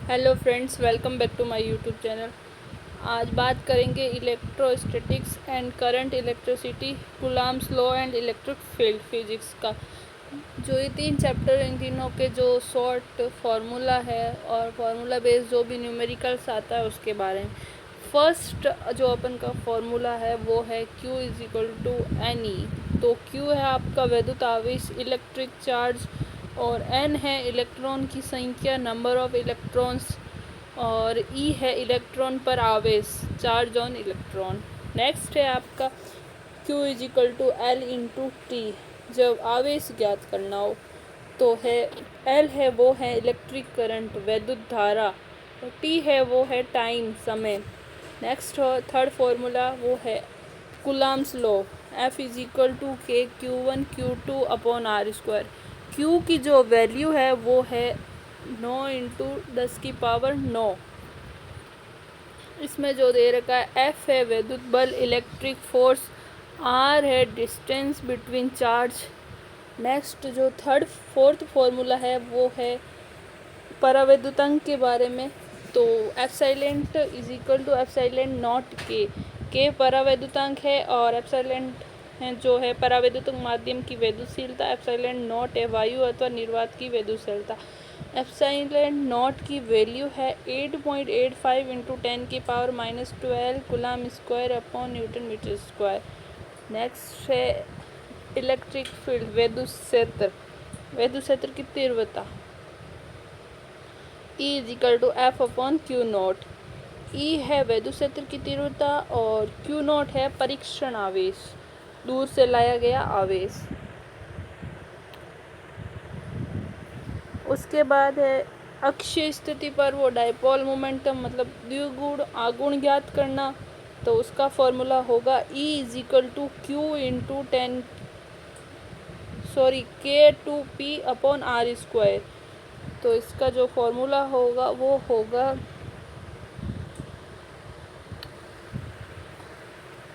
Hello friends, welcome back to my YouTube channel. आज बात करेंगे electrostatics and current, electricity, Coulomb's law and electric field physics का। जो ये तीन चैप्टर, इन तीनों के जो शॉर्ट फार्मूला है और फार्मूला बेस्ड जो भी न्यूमेरिकल्स आता है उसके बारे में। फर्स्ट जो अपन का फार्मूला है वो है Q is equal to N E. तो Q है आपका वैद्युत आवेश, इलेक्ट्रिक चार्ज, और N है इलेक्ट्रॉन की संख्या, नंबर ऑफ इलेक्ट्रॉन्स, और E है इलेक्ट्रॉन पर आवेश, चार्ज ऑन इलेक्ट्रॉन। नेक्स्ट है आपका Q is equal to L into T. जब आवेश ज्ञात करना हो तो है L है वो है इलेक्ट्रिक करंट, वैद्युत धारा, और T है वो है टाइम, समय। नेक्स्ट थर्ड फॉर्मूला वो है Coulomb's law, F is equal to K Q1 Q2 upon R square. Q की जो वैल्यू है वो है 9 इंटू 10⁻9। इसमें जो दे रखा है F है वैद्युत बल, इलेक्ट्रिक फोर्स, R है डिस्टेंस बिटवीन चार्ज। नेक्स्ट जो फोर्थ फॉर्मूला है वो है परावैद्युतांक के बारे में। तो epsilon is equal to epsilon naught K परावैद्युतांक है, और एप्सिलॉन है जो है परावैद्युत माध्यम की वैद्युतशीलता, एप्सिलॉन नॉट है वायु अथवा निर्वात की वैद्युतशीलता। एप्सिलॉन नॉट की वैल्यू है 8.85 into 10⁻⁻12 coulomb square upon newton metre square. Next है इलेक्ट्रिक फील्ड, वैद्युत क्षेत्र की तीव्रता, E is equal to F upon Q naught. E है वैद्युत क्षेत्र की तीव्रता और क्यू नॉट है परीक्षण आवेश, दूर से लाया गया आवेश। उसके बाद है अक्षीय स्थिति पर वो डायपोल मोमेंटम, मतलब द्विगुण आगुण ज्ञात करना। तो उसका फॉर्मूला होगा E is equal to Q into K2P upon R square. तो इसका जो फॉर्मूला होगा वो होगा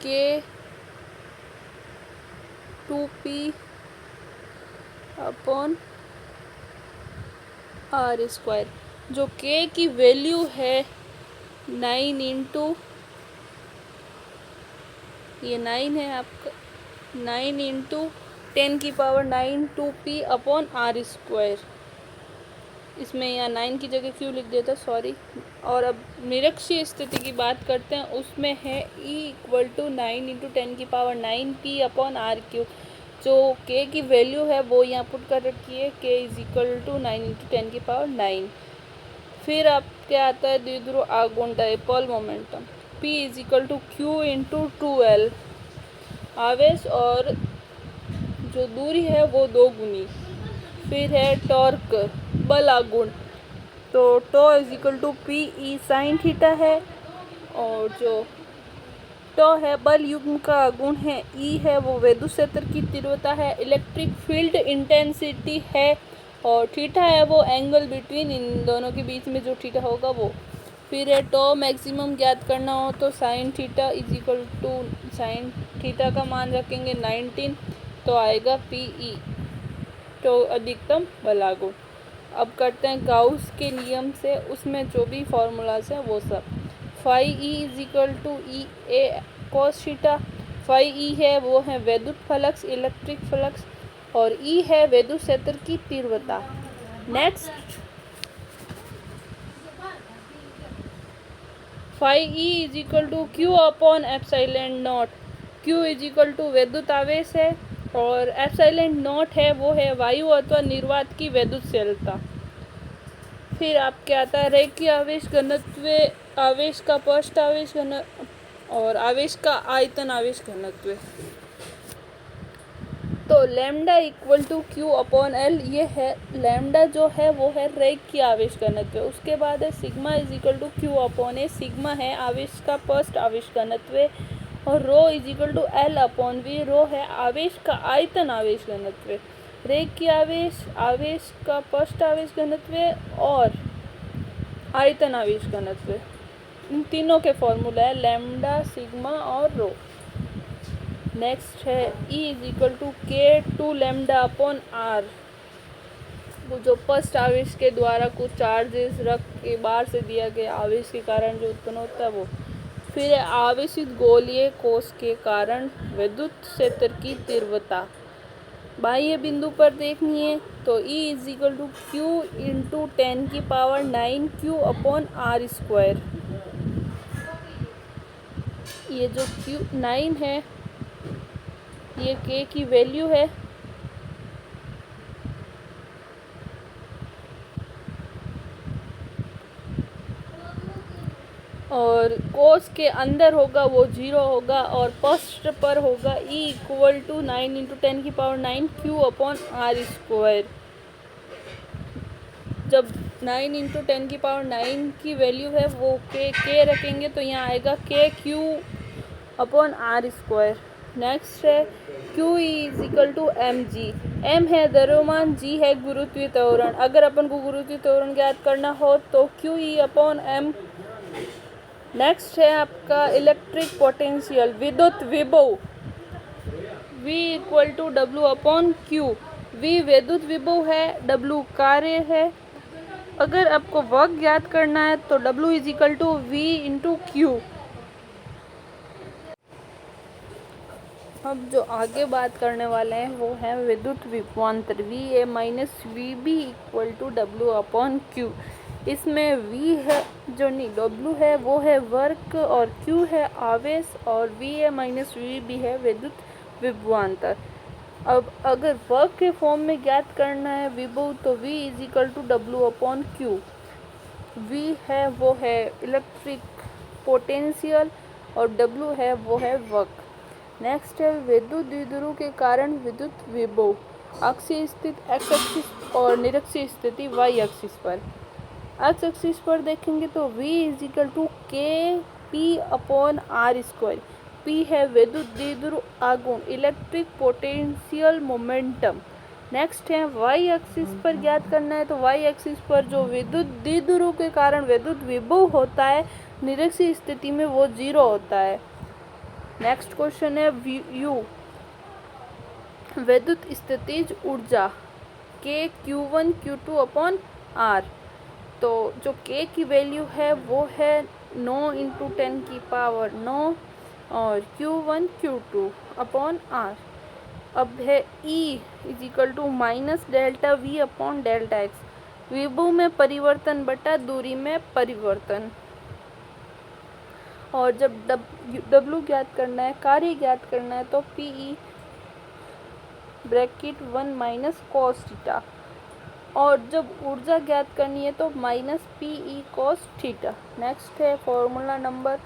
K2P अपॉन आर स्क्वायर। जो K की वैल्यू है 9 इंटू, ये 9 है आपका, 9 into 10⁹ 2P upon R square. इसमें यहाँ 9 की जगह क्यों लिख देता, सॉरी। और अब निरक्षीय स्थिति की बात करते हैं, उसमें है E equal to 9 into 10⁹P upon R Q. जो K की वैल्यू है वो यहाँ पुट कर रखी है, K is equal to 9 into 10⁹9। फिर आपके आता है द्विध्रुव आघूर्ण, dipole momentum, P is equal to Q into 2L। आवेश और जो दूरी है वो दो गुनी। फिर है टॉर्क, बल आघूर्ण, तो tau is equal to P E sine theta है, और जो टो है बल युग्म का आघूर्ण है, ई है वो वैद्युत क्षेत्र की तीव्रता है, इलेक्ट्रिक फील्ड इंटेंसिटी है, और थीटा है वो एंगल बिटवीन इन दोनों के बीच में जो थीटा होगा वो। फिर है टो मैक्सिमम ज्ञात करना हो तो sine theta is equal to, sine theta का मान रखेंगे 19, तो आएगा पी ई, तो अधिकतम बल आघूर्ण। अब करते हैं गाउस के नियम से, उसमें जो भी फॉर्मूलाज हैं वो सब। Phi E is equal to E A cos theta. Phi E है वो है वैद्युत फ्लक्स, इलेक्ट्रिक फ्लक्स, और ई है वैद्युत क्षेत्र की तीव्रता। Next phi E is equal to Q upon epsilon naught. Q is equal to वैद्युत आवेश है, और एप्सिलॉन नॉट है वो है वायु अथवा निर्वात की वैद्युतशीलता। फिर आपके आता है रेखीय आवेश घनत्व, आवेश का पृष्ठ आवेश घनत्व, और आवेश का आयतन आवेश घनत्व। तो lambda equal to Q upon L, ये है लैम्डा जो है वो है रेखीय आवेश घनत्व। उसके बाद है sigma is equal to Q upon A, sigma है आवेश का पृष्ठ आवेश घनत्व, और rho is equal to L upon V, rho है आवेश का आयतन आवेश घनत्व। रेखीय आवेश, आवेश का पृष्ठ आवेश घनत्व और आयतन आवेश घनत्व, इन तीनों के फॉर्मूला है लैम्डा, सिग्मा और रो। नेक्स्ट है E is equal to K 2 lambda upon R. वो जो फर्स्ट आवेश के द्वारा कुछ चार्जेस रख के बाहर से दिया गया आवेश के कारण जो उत्पन्न होता है वो। फिर है आवेशित गोलीय कोश के कारण विद्युत क्षेत्र की तीव्रता बाह्य बिंदु पर देखनी है तो E is equal to Q into 10⁹ Q upon R square. ये जो क्यू 9 है ये के की वैल्यू है और कोस के अंदर होगा वो 0 होगा और पृष्ठ पर होगा E equal to 9 into 10⁹ Q upon R square. जब 9 इंटू 10⁹ की वैल्यू है वो के रखेंगे तो यहाँ आएगा K Q upon R square. Next है Q is equal to M G. M है द्रव्यमान, जी है गुरुत्वीय त्वरण। अगर अपन को गुरुत्वीय त्वरण ज्ञात करना हो तो Q E upon M. Next है आपका इलेक्ट्रिक पोटेंशियल, विद्युत विभव, V equal to W upon Q. V विद्युत विभव है, W कार्य है। अगर आपको वर्क ज्ञात करना है तो W is equal to V into Q. अब जो आगे बात करने वाले हैं वो है विद्युत विभवांतर, V A minus V B equal to W upon Q. इसमें V है जो नहीं W है वो है वर्क और Q है आवेश और V A minus V B है विद्युत विभवांतर। अब अगर वर्क के फॉर्म में ज्ञात करना है विभव तो V is equal to W upon Q. V है वो है इलेक्ट्रिक पोटेंशियल और W है वो है वर्क। नेक्स्ट है विद्युत द्विध्रुव के कारण विद्युत विभव, अक्षीय स्थिति एक्स एक्सिस और निरक्षीय स्थिति वाई एक्सिस पर। एक्स एक्सिस पर देखेंगे तो V is equal to K P upon R square. P है विद्युत द्विध्रुव आघूर्ण, इलेक्ट्रिक पोटेंशियल मोमेंटम। नेक्स्ट है वाई एक्सिस पर ज्ञात करना है तो वाई एक्सिस पर जो विद्युत द्विध्रुव के कारण विद्युत विभव होता है निरक्षीय स्थिति में वो 0 होता है। नेक्स्ट क्वेश्चन है यू विद्युत स्थितिज ऊर्जा के Q1 Q2 अपॉन आर। तो जो के की वैल्यू है वो है 9 इंटू 10⁹ और Q1 Q2 अपॉन आर। अब है E is equal to minus delta V upon delta X, विभव में परिवर्तन बटा दूरी में परिवर्तन। और जब W ज्ञात करना है, कार्य ज्ञात करना है तो PE bracket 1 minus cos theta. और जब ऊर्जा ज्ञात करनी है तो minus PE cos theta. Next है formula number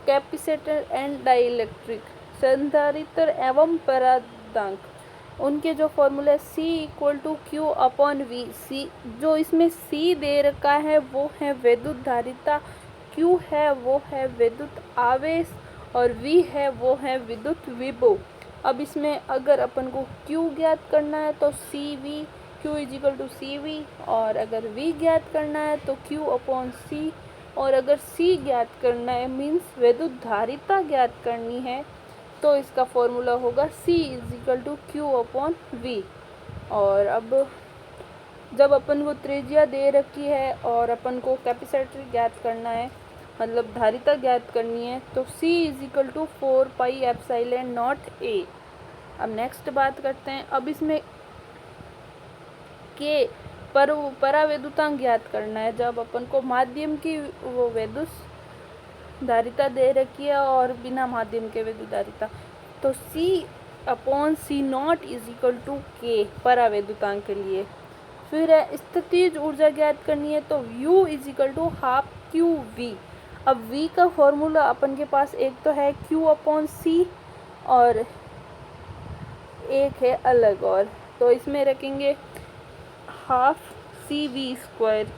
capacitor and dielectric, संधारित्र एवं परावर्तक। उनके जो formula C equal to Q upon V. C जो इसमें C दे रखा है वो है विद्युत धारिता, Q है वो है विद्युत आवेश और V है वो है विद्युत विभव। अब इसमें अगर अपन को Q ज्ञात करना है तो CV, Q is equal to CV। और अगर V ज्ञात करना है तो Q अपॉन C। और अगर C ज्ञात करना है मीन्स विद्युत धारिता ज्ञात करनी है तो इसका फॉर्मूला होगा C is equal to Q upon V। और अब जब अपन को त्रिज्या दे रखी है और अपन को कैपेसिटर ज्ञात करना है मतलब धारिता ज्ञात करनी है तो C is equal to 4 pi epsilon naught A। अब नेक्स्ट बात करते हैं, अब इसमें के परावैद्युतांक ज्ञात करना है। जब अपन को माध्यम की वो वैद्युत धारिता दे रखी है और बिना माध्यम के वैद्युत धारिता तो C अपॉन C नॉट इज इक्वल टू के परावैद्युतांक के लिए। फिर है स्थितिज ऊर्जा ज्ञात करनी है तो U is equal to half Q V. अब V का फॉर्मूला अपन के पास एक तो है Q अपॉन C और एक है अलग और, तो इसमें रखेंगे हाफ CV स्क्वायर।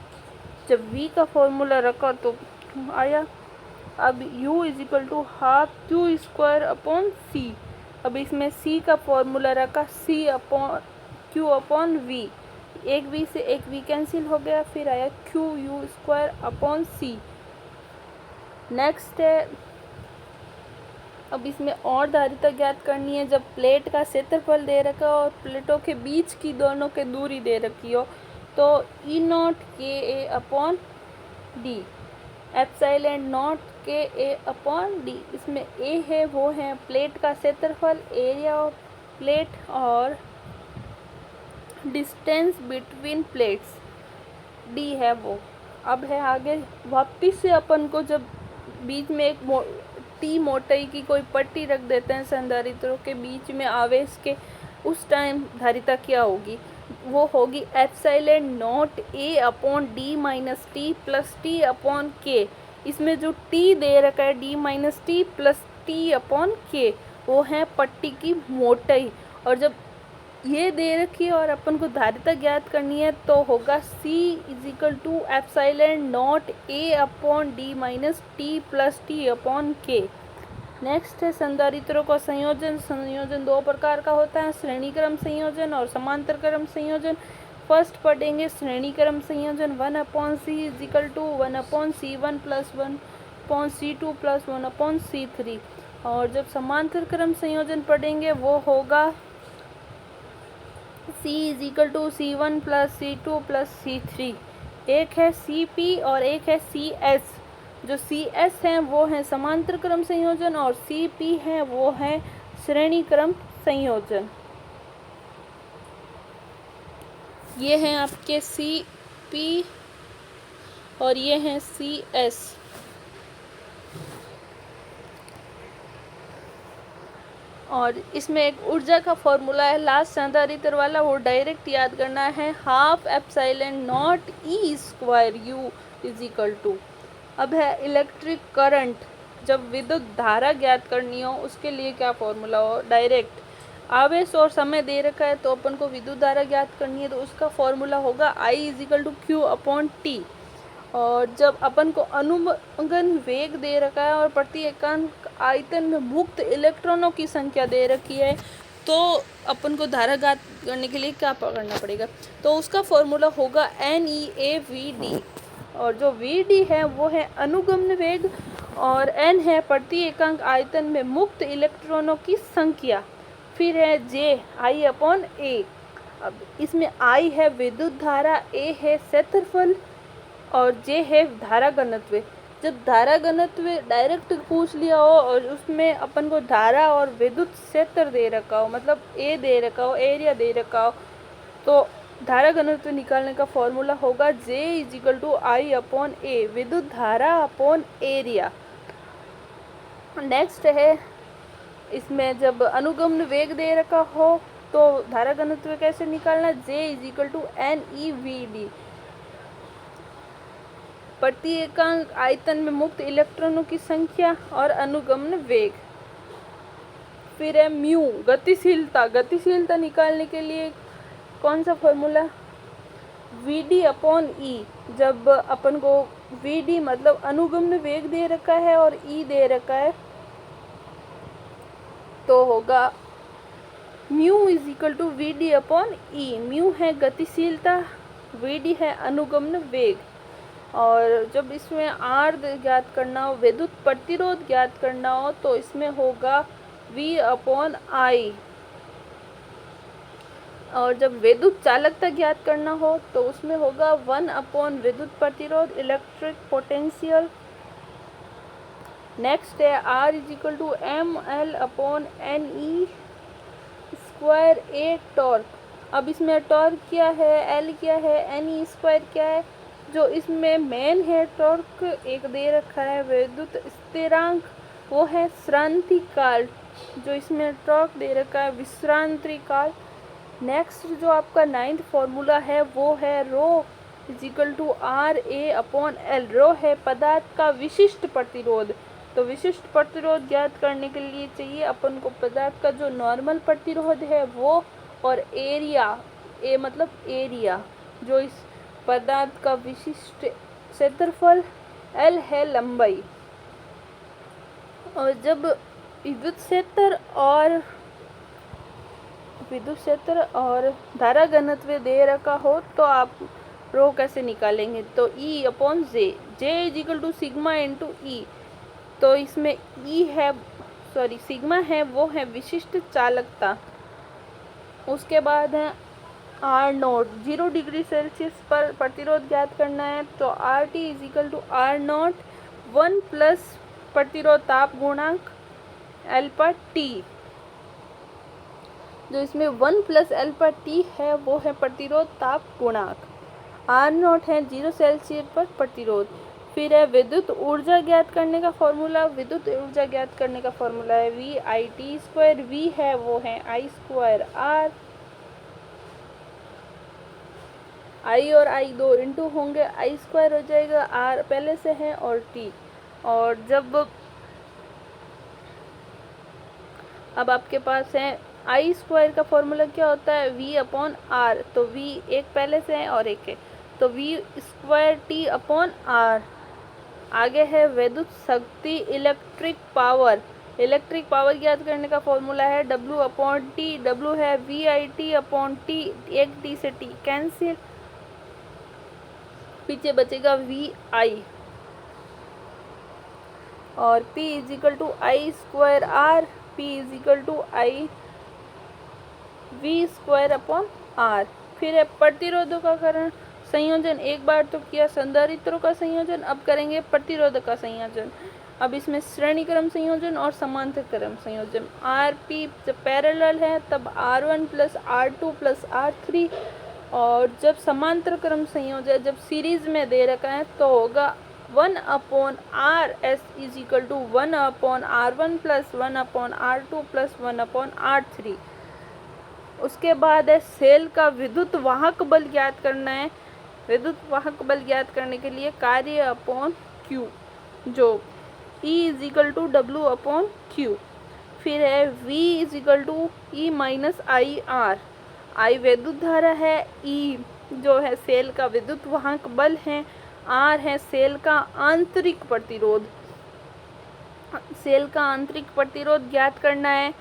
जब V का फॉर्मूला रखा तो आया। अब U is equal to half Q square upon C। अब इसमें C का फॉर्मूला रखा C upon Q upon V, एक V से एक V कैंसिल हो गया, फिर आया QU square upon C। Next है अब इसमें और धारिता ज्ञात करनी है। जब प्लेट का क्षेत्रफल दे रखा हो और प्लेटों के बीच की दोनों के दूरी दे रखी हो तो ई नॉट के ए अपॉन डी, एप्सिलॉन नॉट के ए अपॉन डी। इसमें ए है वो है प्लेट का क्षेत्रफल, एरिया ऑफ प्लेट, और डिस्टेंस बिटवीन प्लेट्स डी है वो। अब है आगे वापिस से अपन को जब बीच में एक टी मोटाई की कोई पट्टी रख देते हैं संधारित्रों के बीच में आवेश के, उस टाइम धारिता क्या होगी, वो होगी epsilon naught A upon D minus T plus T upon के। इसमें जो टी दे रखा है D minus T plus T upon के, वो है पट्टी की मोटाई। और जब ये दे रखी है और अपन को धारिता ज्ञात करनी है तो होगा C is equal to epsilon naught A upon D minus T plus T upon K. Next है संधारित्रों का संयोजन। संयोजन दो प्रकार का होता है, श्रेणी क्रम संयोजन और समांतर क्रम संयोजन। फर्स्ट पढ़ेंगे श्रेणी क्रम संयोजन, 1/c is equal to 1/c1 plus 1/c2 plus 1/c3। और जब समांतर क्रम संयोजन पढ़ेंगे वो होगा C is equal to C1 plus C2 plus C3। एक है CP और एक है CS। जो CS है वो है समांतर क्रम संयोजन और CP है वो है श्रेणी क्रम संयोजन। ये हैं आपके CP और ये हैं CS। और इसमें एक ऊर्जा का फॉर्मूला है लास्ट संधारित्र वाला, वो डायरेक्ट याद करना है, half epsilon naught E square U is equal to. अब है इलेक्ट्रिक करंट, जब विद्युत धारा ज्ञात करनी हो उसके लिए क्या फॉर्मूला हो, डायरेक्ट आवेश और समय दे रखा है तो अपन को विद्युत धारा ज्ञात करनी है तो उसका फॉर्मूला होगा I is equal to Q upon T. और जब अपन को अनुगमन वेग दे रखा है और प्रति एकांक आयतन में मुक्त इलेक्ट्रॉनों की संख्या दे रखी है तो अपन को धारा ज्ञात करने के लिए क्या करना पड़ेगा, तो उसका फॉर्मूला होगा NeAVD। और जो VD है वो है अनुगमन वेग और N है प्रति एकांक आयतन में मुक्त इलेक्ट्रॉनों की संख्या। फिर है J I अपॉन A। अब इसमें I है विद्युत धारा, A है क्षेत्रफल और J है धारा घनत्व। जब धारा घनत्व डायरेक्ट पूछ लिया हो और उसमें अपन को धारा और विद्युत क्षेत्र दे रखा हो, मतलब A दे रखा हो, एरिया दे रखा हो, तो धारा घनत्व निकालने का फॉर्मूला होगा J is equal to I upon A, विद्युत धारा अपॉन एरिया। नेक्स्ट है इसमें जब अनुगमन वेग दे रखा हो तो धारा घनत्व कैसे निकालना, J is equal to NeVD, प्रति एकांक आयतन में मुक्त इलेक्ट्रॉनों की संख्या और अनुगमन वेग। फिर है म्यू, गतिशीलता। गतिशीलता निकालने के लिए कौन सा फॉर्मूला, VD अपॉन E। जब अपन को VD मतलब अनुगमन वेग दे रखा है और E दे रखा है तो होगा mu is equal to VD upon E। Mu है गतिशीलता, VD है अनुगमन वेग। और जब इसमें R ज्ञात करना हो, विद्युत प्रतिरोध ज्ञात करना हो तो इसमें होगा V अपॉन I। और जब विद्युत चालकता ज्ञात करना हो तो उसमें होगा 1 अपॉन विद्युत प्रतिरोध, इलेक्ट्रिक पोटेंशियल। नेक्स्ट है R is equal to ML upon NE square A torque. अब इसमें टॉर्क क्या है, L क्या है, NE स्क्वायर क्या है। जो इसमें मेन है टॉर्क एक दे रखा है, विद्युत स्थिरांक वो है श्रांति काल, जो इसमें टॉर्क दे रखा है विश्रांति काल। नेक्स्ट जो आपका 9th फॉर्मूला है वो है rho is equal to RA upon L। Rho है पदार्थ का विशिष्ट प्रतिरोध, तो विशिष्ट प्रतिरोध ज्ञात करने के लिए चाहिए अपन को पदार्थ का जो नॉर्मल प्रतिरोध है वो, और एरिया, ए मतलब एरिया, जो इस पदार्थ का विशिष्ट क्षेत्रफल, L है लंबाई। और जब विद्युत क्षेत्र और धारा घनत्व दे रखा हो तो आप रो कैसे निकालेंगे, तो E upon J, J is equal to sigma into E। तो इसमें सिग्मा है वो है विशिष्ट चालकता। उसके बाद है आर नॉट 0 डिग्री सेल्सियस पर प्रतिरोध ज्ञात करना है, तो R T is equal to R naught 1 plus प्रतिरोध ताप गुणांक एल पर टी। जो इसमें 1 प्लस एल पर टी है वो है प्रतिरोध ताप गुणांक। आर नॉट है 0 सेल्सियस पर प्रतिरोध। फिर है विद्युत ऊर्जा ज्ञात करने का फॉर्मूला। विद्युत ऊर्जा ज्ञात करने का फॉर्मूला है V I T square. V है वो है आई स्क्वायर आर, आई और आई दो इंटू होंगे, आई स्क्वायर हो जाएगा, आर पहले से है और टी। और जब अब आपके पास है आई स्क्वायर का फॉर्मूला क्या होता है वी अपॉन आर, तो वी एक पहले से है और एक है, तो V square T upon R. आगे है विद्युत शक्ति इलेक्ट्रिक पावर। इलेक्ट्रिक पावर ज्ञात करने का फॉर्मूला है डब्ल्यू अपॉन टी। डब्ल्यू है V I T upon T, एक टी से टी कैंसिल, पीछे बचेगा वी आई। और P is equal to I square R, P is equal to I V square upon R. फिर है प्रतिरोधों का कारण संयोजन। एक बार तो किया संधारित्रों का संयोजन, अब करेंगे प्रतिरोधक का संयोजन। अब इसमें श्रेणी क्रम संयोजन और समांतर क्रम संयोजन। आर पी जब पैरेलल है तब R1 plus R2 plus R3, और जब समांतर क्रम संयोजन जब सीरीज में दे रखा है तो होगा 1 upon R S is equal to 1 upon R1 plus 1 upon R2 plus 1 upon R3। उसके बाद है सेल का विद्युत वाहक बल ज्ञात करना है। विद्युत वाहक बल ज्ञात करने के लिए कार्य अपॉन क्यू, जो E is equal to W upon Q. फिर है V is equal to E minus I R. I विद्युत धारा है, E जो है सेल का विद्युत वाहक बल है, R है सेल का आंतरिक प्रतिरोध। सेल का आंतरिक प्रतिरोध ज्ञात करना है,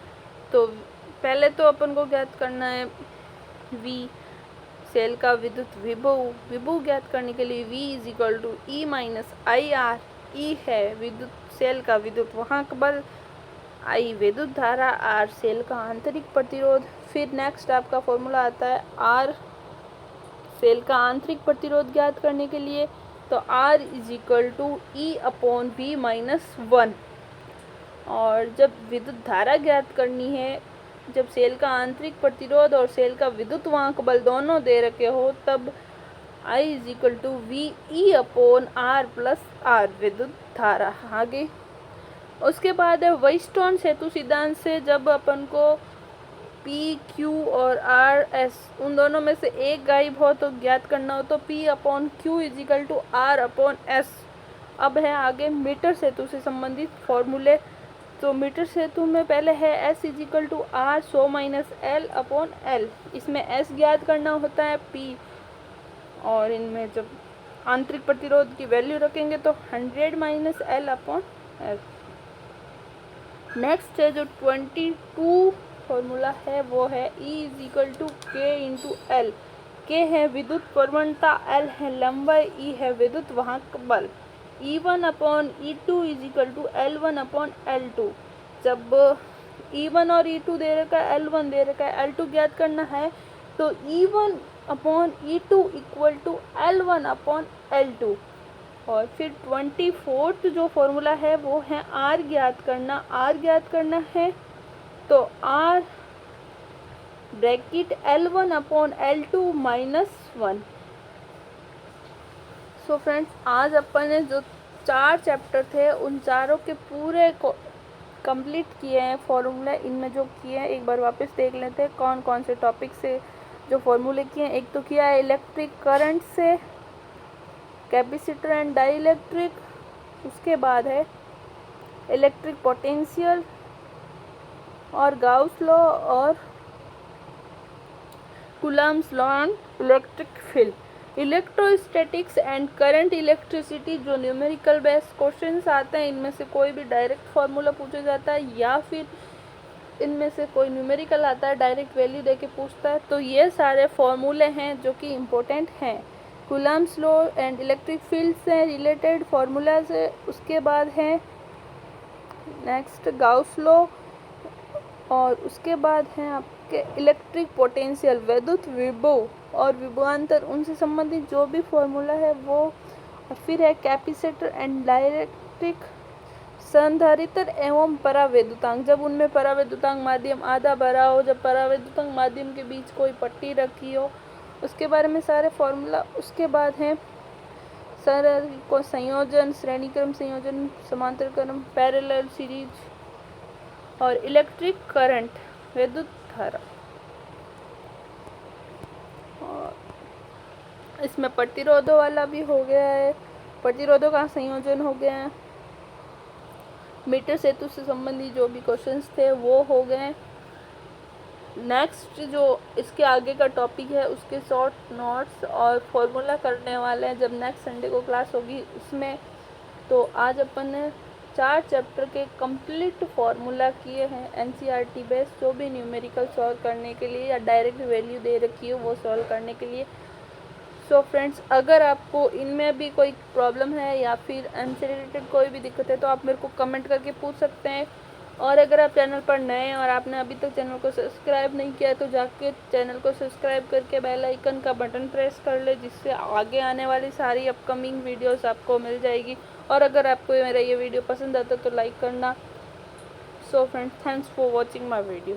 तो पहले तो अपन को ज्ञात करना है V सेल का विद्युत विभव। विभव ज्ञात करने के लिए V is equal to E minus I R. E है विद्युत सेल का विद्युत वाहक बल, I विद्युत धारा, R सेल का आंतरिक प्रतिरोध। फिर नेक्स्ट आपका फॉर्मूला आता है R सेल का आंतरिक प्रतिरोध ज्ञात करने के लिए, तो R is equal to E upon V minus 1। और जब विद्युत धारा ज्ञात करनी है, जब सेल का आंतरिक प्रतिरोध और सेल का विद्युत वाहक बल दोनों दे रखे हो, तब I is equal to V E upon R plus R विद्युत धारा। आगे उसके बाद है वेस्टर्न सेतु सिद्धांत से जब अपन को पी क्यू और आर एस उन दोनों में से एक गायब हो तो ज्ञात करना हो, तो P upon Q is equal to R upon S. अब है आगे मीटर सेतु से संबंधित फॉर्मूले। तो मीटर सेतु में पहले है S is equal to R 100 minus L upon L. इसमें एस ज्ञात करना होता है पी, और इनमें जब आंतरिक प्रतिरोध की वैल्यू रखेंगे तो 100 minus L upon L. Next है जो 22 फॉर्मूला है वो है E इज इक्वल टू के इंटू एल। के है विद्युत प्रवणता, एल है लंबाई, E है विद्युत वाहक बल। E1 upon E2 is equal to L1 upon L2। जब E1 और E2 दे रखा है, L1 दे रखा है, L2 ज्ञात करना है, तो E1 upon E2 equal to L1 upon L2। और फिर 24th जो फॉर्मूला है वो है R ज्ञात करना। R ज्ञात करना है तो R bracket L1 upon L2 minus 1। So friends, आज अपन ने जो 4 चैप्टर थे उन चारों के पूरे कंप्लीट किए हैं फॉर्मूले। इनमें जो किए हैं एक बार वापस देख लेते हैं कौन कौन से टॉपिक से जो फॉर्मूले किए हैं। एक तो किया है इलेक्ट्रिक करंट से, कैपेसिटर एंड डाइलेक्ट्रिक, उसके बाद है इलेक्ट्रिक पोटेंशियल और गाउस लॉ और Coulomb's law and electric field. Electrostatics and current electricity जो न्यूमेरिकल बेस्ड क्वेश्चंस आते हैं, इनमें से कोई भी डायरेक्ट फार्मूला पूछा जाता है या फिर इनमें से कोई न्यूमेरिकल आता है डायरेक्ट वैल्यू देके पूछता है। तो ये सारे फार्मूले हैं जो कि इम्पोर्टेंट हैं। Coulomb's law and electric field से रिलेटेड फार्मूलाज है। उसके बाद है नेक्स्ट गाउस लॉ, और उसके बाद हैं आपके के इलेक्ट्रिक पोटेंशियल, विद्युत विभव और विभवांतर, उनसे संबंधित जो भी फॉर्मूला है वो। और फिर है कैपेसिटर एंड डाइलेक्ट्रिक, संधारित्र एवं परावैद्युतांक, जब उनमें परावैद्युतांक माध्यम आधा भरा हो, जब परावैद्युतांक माध्यम के बीच कोई पट्टी रखी हो, उसके बारे में सारे फॉर्मूला। उसके बाद है सरल को संयोजन, श्रेणी क्रम संयोजन, समांतर क्रम, पैरेलल सीरीज और इलेक्ट्रिक करंट, विद्युत धारा। और इसमें प्रतिरोधों वाला भी हो गया है, प्रतिरोधों का संयोजन हो गया है। मीटर सेतु से संबंधित जो भी क्वेश्चंस थे वो हो गए। नेक्स्ट जो इसके आगे का टॉपिक है उसके शॉर्ट नोट्स और फॉर्मूला करने वाले हैं जब नेक्स्ट संडे को क्लास होगी उसमें। तो आज अपन ने 4 चैप्टर के कंप्लीट फॉर्मूला किए हैं एनसीईआरटी बेस्ड, जो भी न्यूमेरिकल सॉल्व करने के लिए या डायरेक्ट वैल्यू दे रखी हो वो सॉल्व करने के लिए। सो फ्रेंड्स, अगर आपको इनमें भी कोई प्रॉब्लम है या फिर इनसे रिलेटेड कोई भी दिक्कत है तो आप मेरे को कमेंट करके पूछ सकते हैं। और अगर आप चैनल पर नए हैं और आपने अभी तक चैनल को सब्सक्राइब नहीं किया तो जाके चैनल को सब्सक्राइब करके बेल आइकन का बटन प्रेस कर ले, जिससे आगे आने वाली सारी अपकमिंग वीडियोस आपको मिल जाएगी। और अगर आपको मेरा ये वीडियो पसंद आता तो लाइक करना। So friends, thanks for watching my video.